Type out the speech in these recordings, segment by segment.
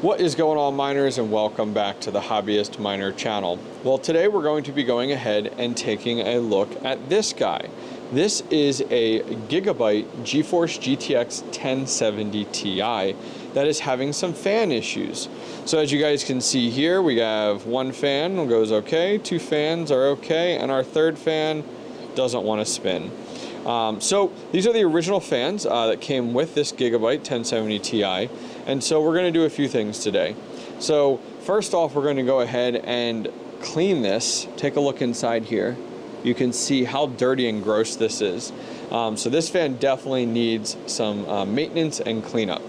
What is going on, miners, and welcome back to the Hobbyist Miner channel. Well, today we're going to be going ahead and taking a look at this guy. This is a Gigabyte Geforce GTX 1070 Ti that is having some fan issues. So as you guys can see here, we have one fan goes okay, two fans are okay, and our third fan doesn't want to spin. So these are the original fans that came with this Gigabyte 1070 Ti. And so we're going to do a few things today. So first off, we're going to go ahead and clean this. Take a look inside here. You can see how dirty and gross this is. So this fan definitely needs some maintenance and cleanup.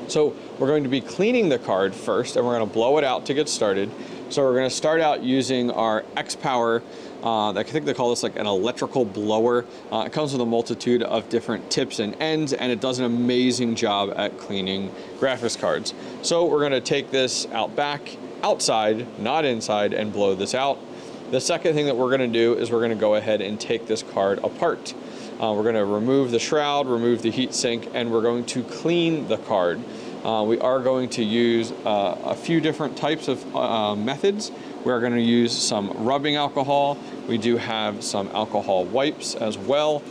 So we're going to be cleaning the card first, and we're going to blow it out to get started. So we're going to start out using our X-Power, I think they call this like an electrical blower. It comes with a multitude of different tips and ends, and it does an amazing job at cleaning graphics cards. So we're going to take this out back, outside, not inside, and blow this out. The second thing that we're going to do is we're going to go ahead and take this card apart. We're going to remove the shroud, remove the heatsink, and we're going to clean the card. We are going to use a few different types of methods. We're going to use some rubbing alcohol. We do have some alcohol wipes as well.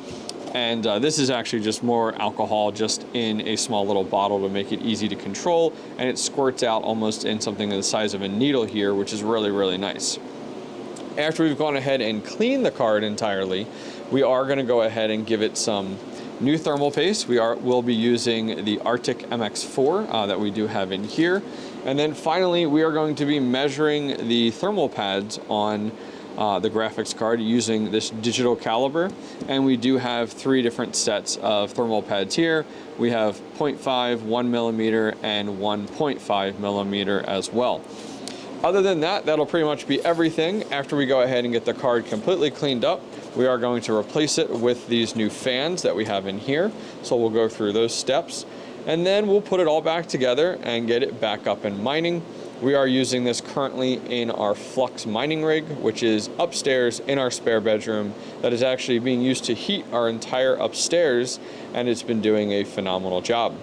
And this is actually just more alcohol just in a small little bottle to make it easy to control. And it squirts out almost in something the size of a needle here, which is really, really nice. After we've gone ahead and cleaned the card entirely, we are going to go ahead and give it some new thermal paste. We'll be using the Arctic MX4 that we do have in here. And then finally, we are going to be measuring the thermal pads on the graphics card using this digital caliber. And we do have three different sets of thermal pads here. We have 0.5, 1 millimeter, and 1.5 millimeter as well. Other than that, that'll pretty much be everything. After we go ahead and get the card completely cleaned up, we are going to replace it with these new fans that we have in here. So we'll go through those steps, and then we'll put it all back together and get it back up and mining. We are using this currently in our Flux mining rig, which is upstairs in our spare bedroom, that is actually being used to heat our entire upstairs, and it's been doing a phenomenal job.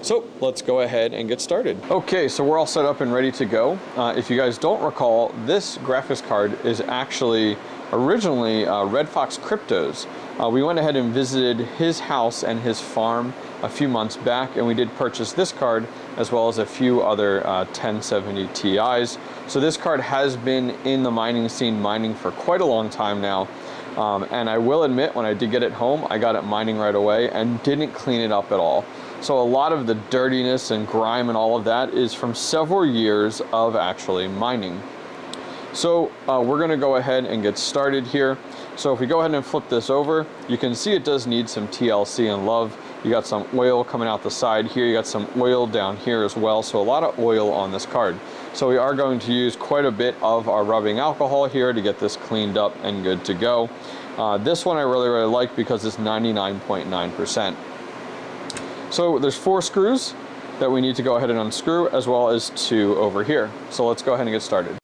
So let's go ahead and get started. Okay, so we're all set up and ready to go. If you guys don't recall, this graphics card is actually originally Red Fox Crypto's. We went ahead and visited his house and his farm a few months back, and we did purchase this card as well as a few other 1070 Ti's. So this card has been in the mining scene, mining for quite a long time now. And I will admit, when I did get it home, I got it mining right away and didn't clean it up at all. So a lot of the dirtiness and grime and all of that is from several years of actually mining. So we're going to go ahead and get started here. So if we go ahead and flip this over, you can see it does need some TLC and love. You got some oil coming out the side here. You got some oil down here as well. So a lot of oil on this card. So we are going to use quite a bit of our rubbing alcohol here to get this cleaned up and good to go. This one I really, really like because it's 99.9%. So there's 4 screws that we need to go ahead and unscrew, as well as 2 over here. So let's go ahead and get started.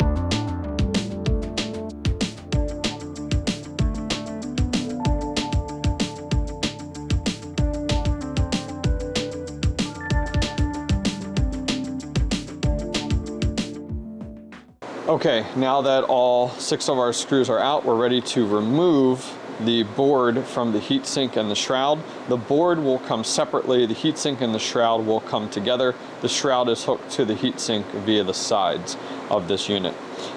Okay, now that all 6 of our screws are out, we're ready to remove the board from the heatsink and the shroud. The board will come separately, the heatsink and the shroud will come together. The shroud is hooked to the heatsink via the sides of this unit.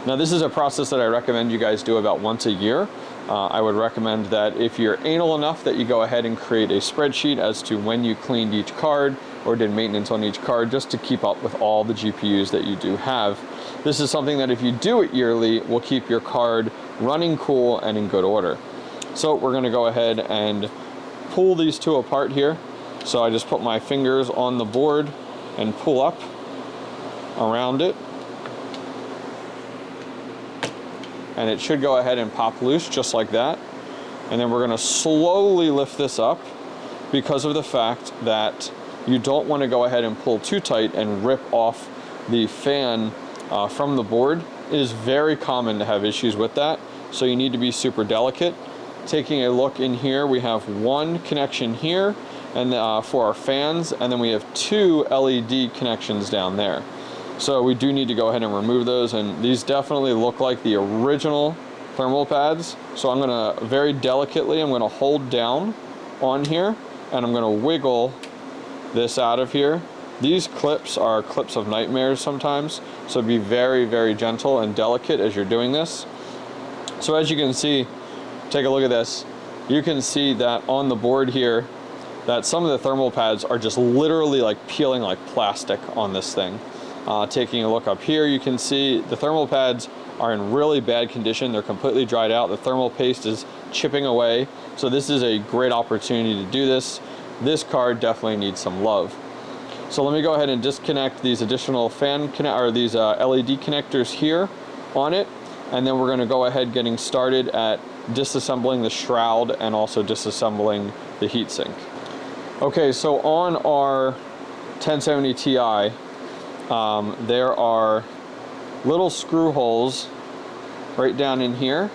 Now this is a process that I recommend you guys do about once a year. I would recommend that if you're anal enough that you go ahead and create a spreadsheet as to when you cleaned each card or did maintenance on each card, just to keep up with all the GPUs that you do have. This is something that if you do it yearly will keep your card running cool and in good order. So we're going to go ahead and pull these 2 apart here. So I just put my fingers on the board and pull up around it. And it should go ahead and pop loose just like that. And then we're going to slowly lift this up because of the fact that you don't want to go ahead and pull too tight and rip off the fan from the board. It is very common to have issues with that. So you need to be super delicate. Taking a look in here, we have 1 connection here and for our fans, and then we have 2 LED connections down there. So we do need to go ahead and remove those, and these definitely look like the original thermal pads. So I'm gonna very delicately, I'm gonna hold down on here and I'm gonna wiggle this out of here. These clips are clips of nightmares sometimes, so be very, very gentle and delicate as you're doing this. So as you can see, take a look at this. You can see that on the board here, that some of the thermal pads are just literally like peeling like plastic on this thing. Taking a look up here, you can see the thermal pads are in really bad condition. They're completely dried out. The thermal paste is chipping away. So this is a great opportunity to do this. This card definitely needs some love. So let me go ahead and disconnect these additional these LED connectors here on it, and then we're going to go ahead getting started at disassembling the shroud and also disassembling the heatsink. Okay, so on our 1070 Ti, there are little screw holes right down in here,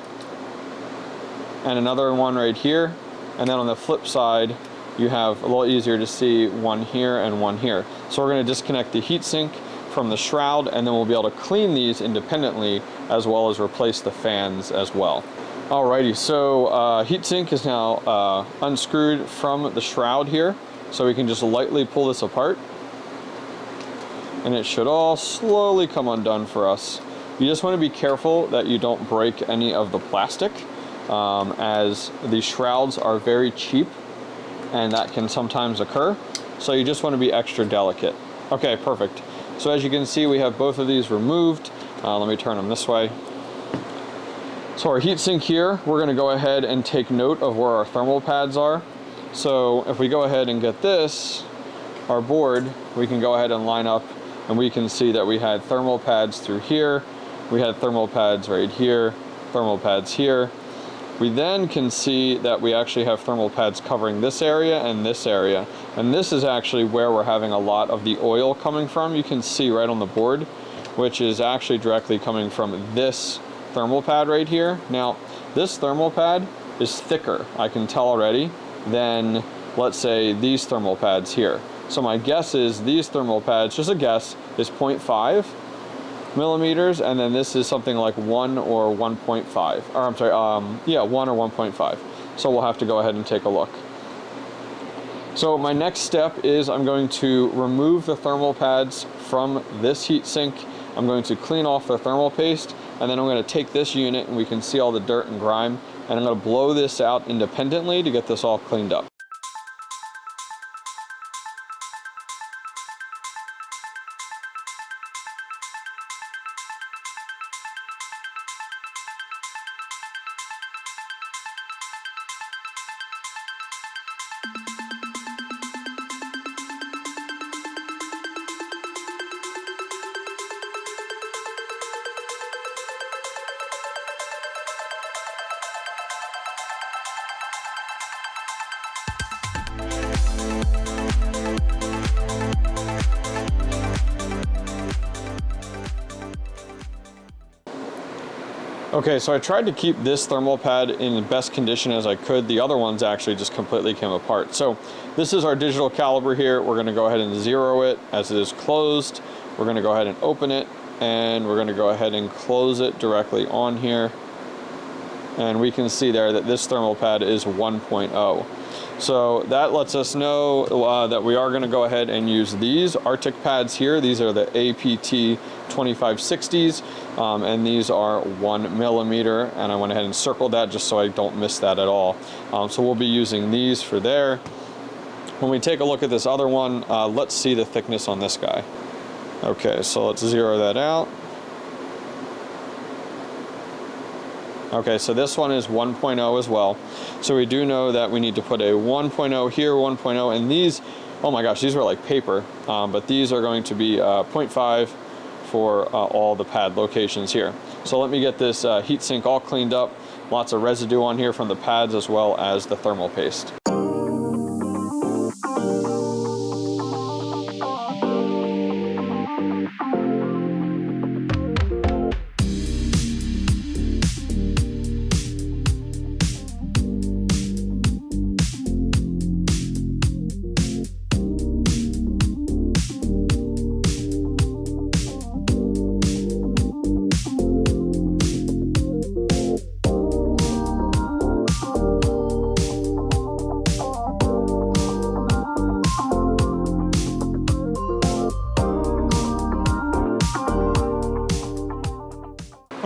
and another one right here, and then on the flip side you have a little easier to see one here and one here. So we're going to disconnect the heatsink from the shroud, and then we'll be able to clean these independently as well as replace the fans as well. Alrighty, so heatsink is now unscrewed from the shroud here, so we can just lightly pull this apart and it should all slowly come undone for us. You just want to be careful that you don't break any of the plastic, as these shrouds are very cheap and that can sometimes occur, so you just want to be extra delicate. Okay, perfect. So as you can see, we have both of these removed. Let me turn them this way. So our heatsink here, we're going to go ahead and take note of where our thermal pads are. So if we go ahead and get this, our board, we can go ahead and line up, and we can see that we had thermal pads through here, we had thermal pads right here, thermal pads here. We then can see that we actually have thermal pads covering this area and this area. And this is actually where we're having a lot of the oil coming from. You can see right on the board, which is actually directly coming from this thermal pad right here. Now, this thermal pad is thicker, I can tell already, than, let's say, these thermal pads here. So my guess is these thermal pads, just a guess, is 0.5 millimeters, and then this is something like 1 or 1.5, or I'm sorry, yeah, 1 or 1.5. So we'll have to go ahead and take a look. So my next step is I'm going to remove the thermal pads from this heatsink. I'm going to clean off the thermal paste, and then I'm going to take this unit, and we can see all the dirt and grime, and I'm going to blow this out independently to get this all cleaned up. Okay, so I tried to keep this thermal pad in the best condition as I could. The other ones actually just completely came apart. So this is our digital caliper here. We're gonna go ahead and zero it as it is closed. We're gonna go ahead and open it, and we're gonna go ahead and close it directly on here. And we can see there that this thermal pad is 1.0. So that lets us know that we are going to go ahead and use these Arctic pads here. These are the APT 2560s, and these are 1 millimeter. And I went ahead and circled that just so I don't miss that at all. So we'll be using these for there. When we take a look at this other one, let's see the thickness on this guy. Okay, so let's zero that out. Okay, so this one is 1.0 as well. So we do know that we need to put a 1.0 here, 1.0, and these, oh my gosh, these were like paper, but these are going to be 0.5 for all the pad locations here. So let me get this heatsink all cleaned up. Lots of residue on here from the pads as well as the thermal paste.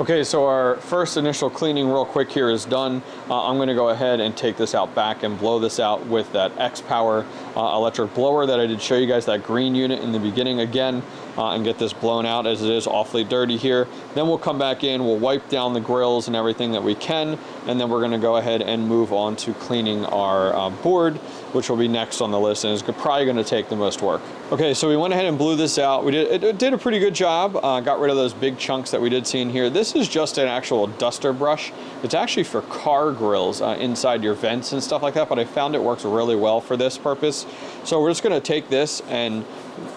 Okay, so our first initial cleaning real quick here is done. I'm going to go ahead and take this out back and blow this out with that X-Power electric blower that I did show you guys, that green unit in the beginning again, and get this blown out as it is awfully dirty here. Then we'll come back in, we'll wipe down the grills and everything that we can, and then we're going to go ahead and move on to cleaning our board, which will be next on the list and is probably going to take the most work. Okay, so we went ahead and blew this out. It did a pretty good job. Got rid of those big chunks that we did see in here. This is just an actual duster brush. It's actually for car grills inside your vents and stuff like that, but I found it works really well for this purpose. So we're just going to take this and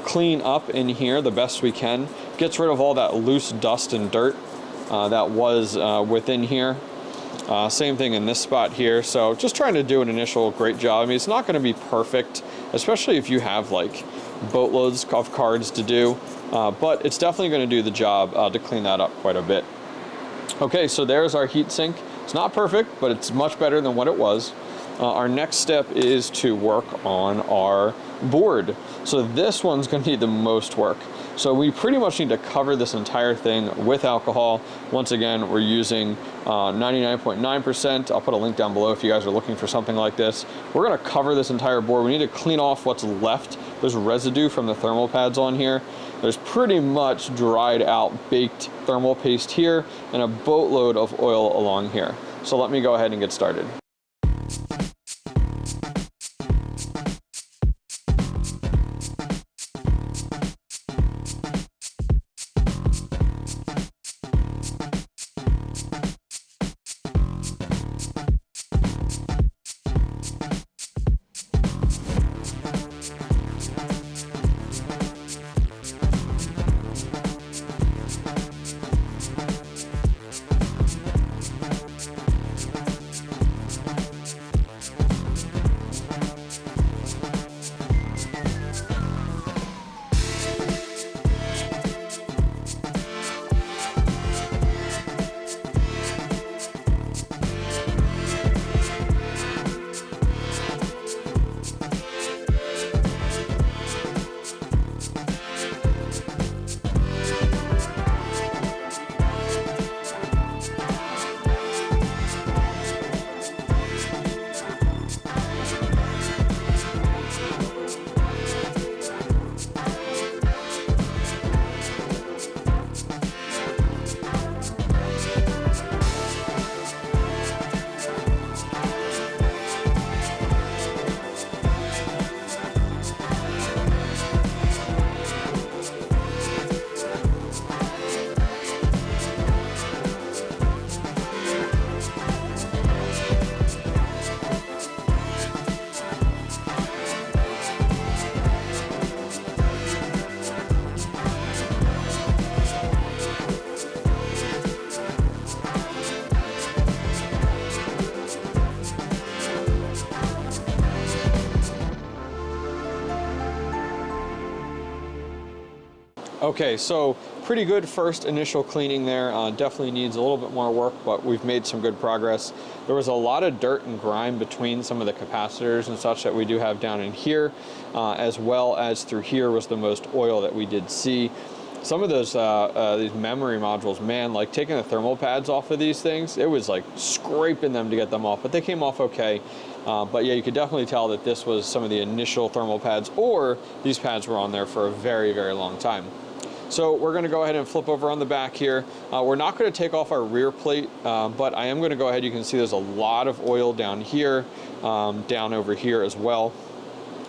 clean up in here the best we can. Gets rid of all that loose dust and dirt that was within here. Same thing in this spot here. So just trying to do an initial great job. I mean, it's not going to be perfect, especially if you have like boatloads of cards to do, but it's definitely going to do the job to clean that up quite a bit. Okay, so there's our heat sink. It's not perfect, but it's much better than what it was. Our next step is to work on our board. So this one's going to need the most work. So we pretty much need to cover this entire thing with alcohol. Once again, we're using 99.9%. I'll put a link down below if you guys are looking for something like this. We're going to cover this entire board. We need to clean off what's left. There's residue from the thermal pads on here. There's pretty much dried out baked thermal paste here and a boatload of oil along here. So let me go ahead and get started. Okay, so pretty good first initial cleaning there. Definitely needs a little bit more work, but we've made some good progress. There was a lot of dirt and grime between some of the capacitors and such that we do have down in here, as well as through here was the most oil that we did see. Some of those these memory modules, man, like taking the thermal pads off of these things, it was like scraping them to get them off, but they came off okay. But yeah, you could definitely tell that this was some of the initial thermal pads, or these pads were on there for a very, very long time. So we're going to go ahead and flip over on the back here. We're not going to take off our rear plate, but I am going to go ahead. You can see there's a lot of oil down here, down over here as well.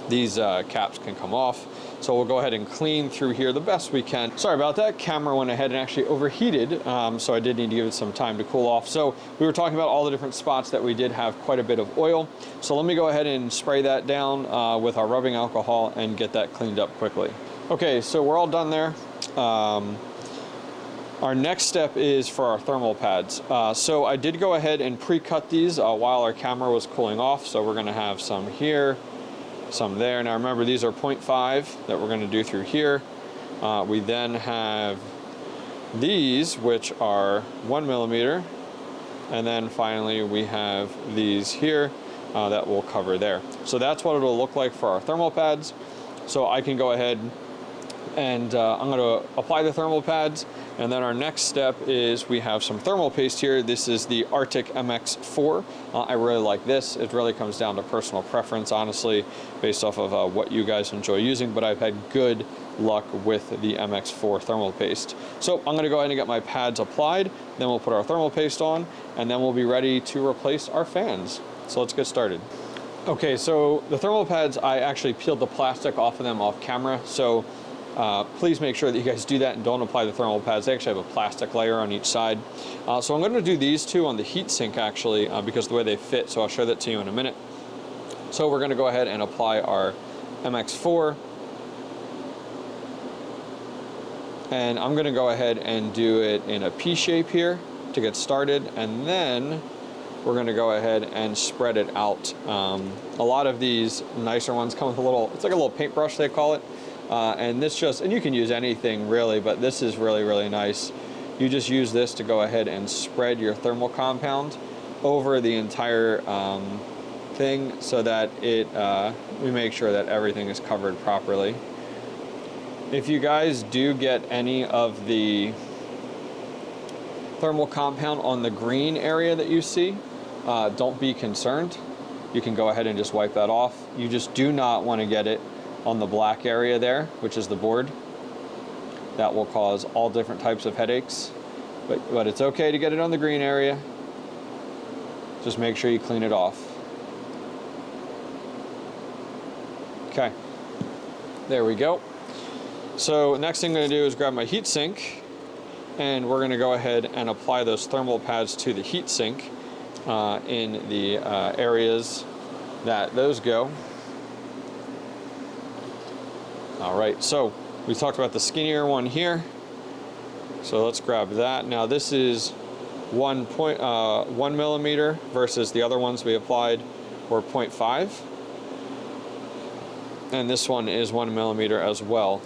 These caps can come off. So we'll go ahead and clean through here the best we can. Sorry about that. Camera went ahead and actually overheated, so I did need to give it some time to cool off. So we were talking about all the different spots that we did have quite a bit of oil. So let me go ahead and spray that down with our rubbing alcohol and get that cleaned up quickly. Okay, so we're all done there. Our next step is for our thermal pads. So I did go ahead and pre-cut these while our camera was cooling off. So we're gonna have some here, some there. Now remember, these are 0.5 that we're gonna do through here. We then have these, which are 1 millimeter. And then finally we have these here that will cover there. So that's what it'll look like for our thermal pads. So I can go ahead And I'm going to apply the thermal pads, and then our next step is we have some thermal paste here. This is the Arctic MX4. I really like this. It really comes down to personal preference, honestly, based off of what you guys enjoy using, but I've had good luck with the MX4 thermal paste. So I'm going to go ahead and get my pads applied, then we'll put our thermal paste on, and then we'll be ready to replace our fans. So let's get started. Okay, so the thermal pads, I actually peeled the plastic off of them off camera, so please make sure that you guys do that and don't apply the thermal pads. They actually have a plastic layer on each side. So I'm going to do these two on the heatsink actually, because of the way they fit, so I'll show that to you in a minute. So we're going to go ahead and apply our MX4. And I'm going to go ahead and do it in a P shape here to get started, and then we're going to go ahead and spread it out. A lot of these nicer ones come with a little, it's like a little paintbrush they call it. And this just, and you can use anything really, but this is really, really nice. You just use this to go ahead and spread your thermal compound over the entire thing so that we make sure that everything is covered properly. If you guys do get any of the thermal compound on the green area that you see, don't be concerned. You can go ahead and just wipe that off. You just do not want to get it on the black area there, which is the board. That will cause all different types of headaches, but it's okay to get it on the green area. Just make sure you clean it off. Okay, there we go. So next thing I'm going to do is grab my heat sink, and we're going to go ahead and apply those thermal pads to the heat sink in the areas that those go. All right, so we talked about the skinnier one here. So let's grab that. Now this is 1 millimeter versus the other ones we applied were 0.5. And this one is 1 millimeter as well.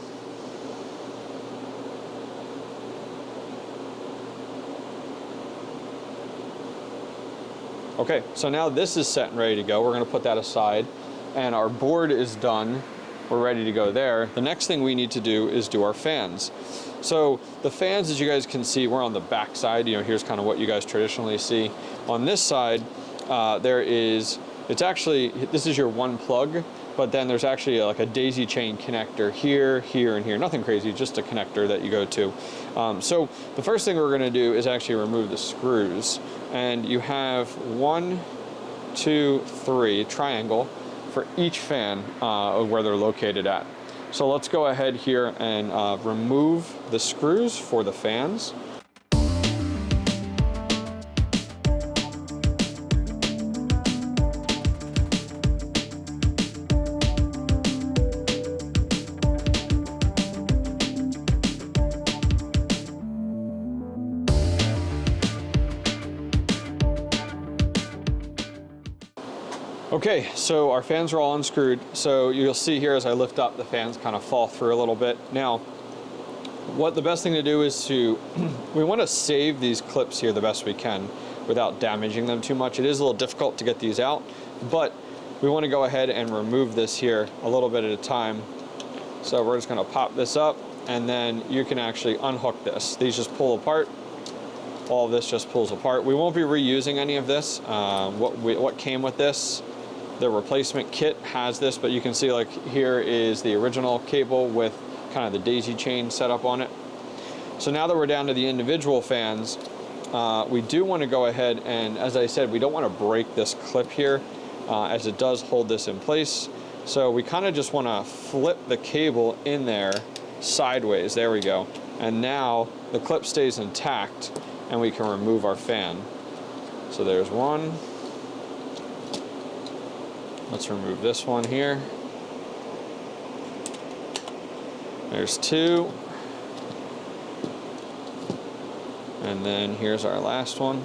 Okay, so now this is set and ready to go. We're going to put that aside, and our board is done. We're ready to go there. The next thing we need to do is do our fans. So the fans, as you guys can see, we're on the back side. You know, here's kind of what you guys traditionally see. On this side, this is your one plug, but then there's actually like a daisy chain connector here, here, and here. Nothing crazy, just a connector that you go to. So the first thing we're going to do is actually remove the screws. And you have 1, 2, 3 triangle for each fan where they're located at. So let's go ahead here and remove the screws for the fans. Okay, so our fans are all unscrewed. So you'll see here as I lift up, the fans kind of fall through a little bit. Now, what the best thing to do is we want to save these clips here the best we can without damaging them too much. It is a little difficult to get these out, but we want to go ahead and remove this here a little bit at a time. So we're just going to pop this up, and then you can actually unhook this. These just pull apart. All of this just pulls apart. We won't be reusing any of this. What came with this, the replacement kit has this, but you can see like here is the original cable with kind of the daisy chain set up on it. So now that we're down to the individual fans, we do want to go ahead and, as I said, we don't want to break this clip here as it does hold this in place. So we kind of just want to flip the cable in there sideways. There we go. And now the clip stays intact and we can remove our fan. So there's one. Let's remove this one here. There's two. And then here's our last one.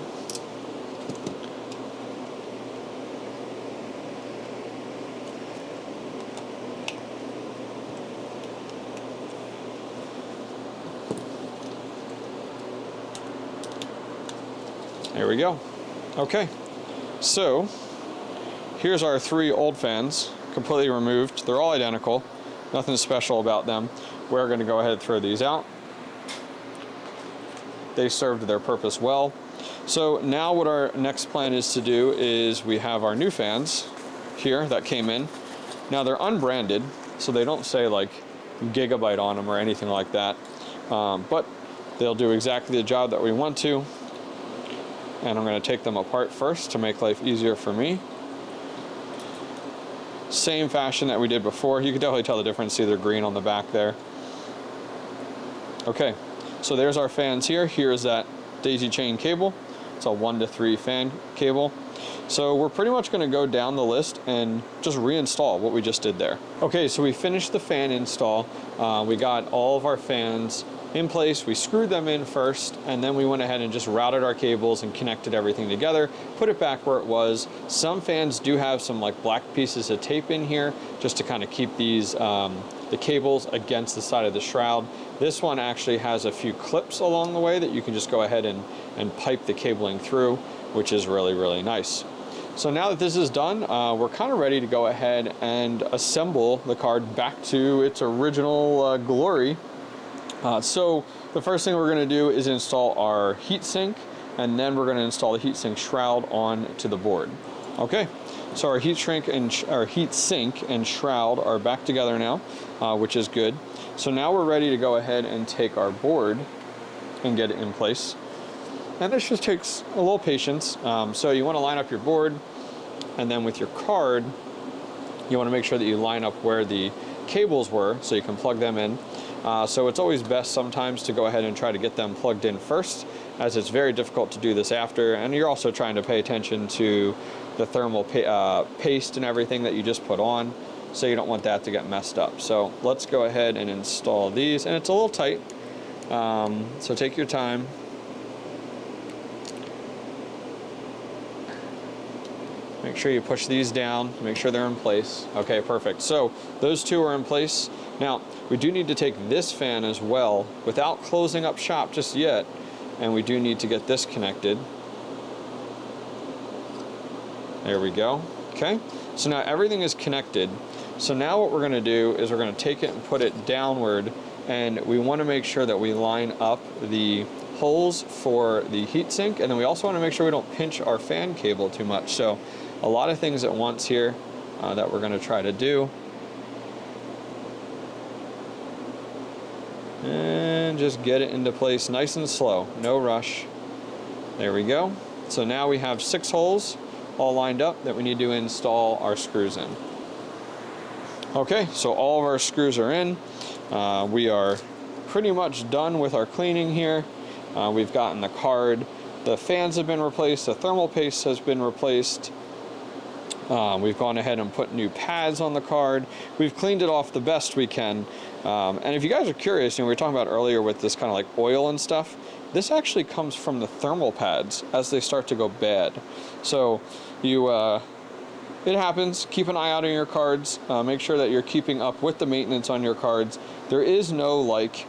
There we go. Okay, so here's our three old fans, completely removed. They're all identical, nothing special about them. we're going to go ahead and throw these out. They served their purpose well. So now what our next plan is to do is we have our new fans here that came in. Now they're unbranded, so they don't say like Gigabyte on them or anything like that, but they'll do exactly the job that we want to. And I'm going to take them apart first to make life easier for me. Same fashion that we did before. You can definitely tell the difference, see the green on the back there. Okay, so there's our fans here. Here's that daisy chain cable. It's a 1 to 3 fan cable. So we're pretty much going to go down the list and just reinstall what we just did there. Okay, so we finished the fan install. We got all of our fans in place. We screwed them in first, and then we went ahead and just routed our cables and connected everything together, put it back where it was. Some fans do have some like black pieces of tape in here just to kind of keep these the cables against the side of the shroud. This one actually has a few clips along the way that you can just go ahead and pipe the cabling through, which is really, really nice. So now that this is done, we're kind of ready to go ahead and assemble the card back to its original glory. So the first thing we're going to do is install our heatsink, and then we're going to install the heatsink shroud onto the board. Okay, so our heatsink and shroud are back together now, which is good. So now we're ready to go ahead and take our board and get it in place. And this just takes a little patience. So you want to line up your board, and then with your card, you want to make sure that you line up where the cables were so you can plug them in. So it's always best sometimes to go ahead and try to get them plugged in first, as it's very difficult to do this after. And you're also trying to pay attention to the thermal paste and everything that you just put on, so you don't want that to get messed up. So let's go ahead and install these. And it's a little tight, so take your time. Make sure you push these down, make sure they're in place. Okay, perfect. So those two are in place. Now, we do need to take this fan as well without closing up shop just yet, and we do need to get this connected. There we go. Okay, so now everything is connected. So now what we're going to do is we're going to take it and put it downward, and we want to make sure that we line up the holes for the heatsink, and then we also want to make sure we don't pinch our fan cable too much. So a lot of things at once here that we're going to try to do. And just get it into place nice and slow, no rush. There we go. So now we have 6 holes all lined up that we need to install our screws in. Okay, so all of our screws are in. We are pretty much done with our cleaning here. We've gotten the card, the fans have been replaced, the thermal paste has been replaced. We've gone ahead and put new pads on the card. We've cleaned it off the best we can. And if you guys are curious, we were talking about earlier with this kind of like oil and stuff, this actually comes from the thermal pads as they start to go bad. So it happens. Keep an eye out on your cards. Make sure that you're keeping up with the maintenance on your cards. There is no like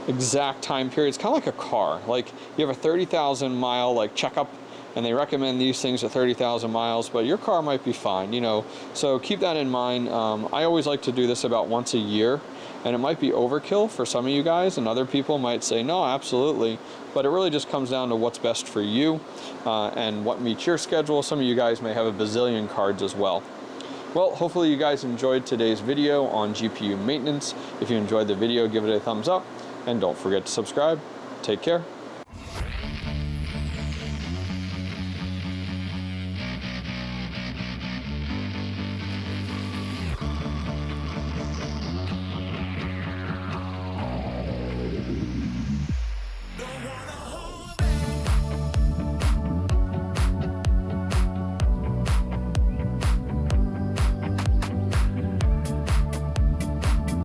exact time period. It's kind of like a car. Like you have a 30,000 mile like checkup, and they recommend these things at 30,000 miles, but your car might be fine, so keep that in mind. I always like to do this about once a year, and it might be overkill for some of you guys, and other people might say, no, absolutely, but it really just comes down to what's best for you and what meets your schedule. Some of you guys may have a bazillion cards as well. Well, hopefully you guys enjoyed today's video on GPU maintenance. If you enjoyed the video, give it a thumbs up, and don't forget to subscribe. Take care.